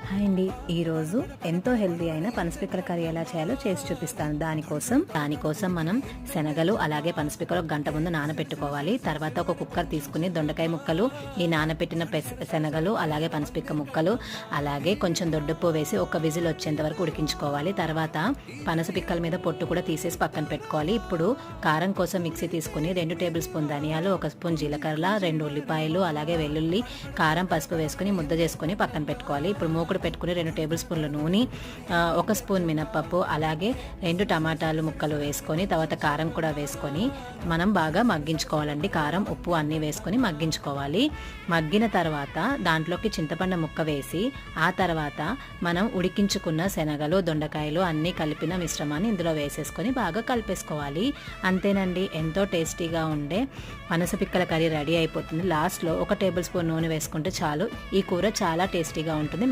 Hi అండి, ఈరోజు ఎంతో హెల్తీ అయిన పనసపిక్కల కర్రీ ఎలా చేయాలో చేసి చూపిస్తాను. దానికోసం మనం శనగలు అలాగే పనసపిక్కలు ఒక గంట ముందు నానబెట్టుకోవాలి. తర్వాత ఒక కుక్కర్ తీసుకుని దొండకాయ ముక్కలు, ఈ నానబెట్టిన శనగలు అలాగే పనసపిక్క ముక్కలు అలాగే కొంచెం దొడ్డుప్పు వేసి ఒక విజిల్ వచ్చేంత వరకు ఉడికించుకోవాలి. తర్వాత పనసపిక్కల మీద పొట్టు కూడా తీసేసి పక్కన పెట్టుకోవాలి. ఇప్పుడు కారం కోసం మిక్సీ తీసుకుని 2 టేబుల్ స్పూన్ ధనియాలు, 1 స్పూన్ జీలకర్ర, 2 ఉల్లిపాయలు అలాగే వెల్లుల్లి, కారం, పసుపు వేసుకుని ముద్ద చేసుకుని పక్కన పెట్టుకోవాలి. ఇప్పుడు మూకుడు పెట్టుకుని 2 టేబుల్ స్పూన్ల నూనె, 1 స్పూన్ మినపప్పు అలాగే 2 టమాటాలు ముక్కలు వేసుకొని తర్వాత కారం కూడా వేసుకొని మనం బాగా మగ్గించుకోవాలండి. కారం, ఉప్పు అన్నీ వేసుకొని మగ్గించుకోవాలి. మగ్గిన తర్వాత దాంట్లోకి చింతపండు ముక్క వేసి ఆ తర్వాత మనం ఉడికించుకున్న శనగలు, దొండకాయలు అన్నీ కలిపిన మిశ్రమాన్ని ఇందులో వేసేసుకొని బాగా కలిపేసుకోవాలి. అంతేనండి, ఎంతో టేస్టీగా ఉండే పనసపిక్కల కర్రీ రెడీ అయిపోతుంది. లాస్ట్లో 1 టేబుల్ స్పూన్ నూనె వేసుకుంటే చాలు. ఈ కూర చాలా టేస్టీగా ఉంటుంది.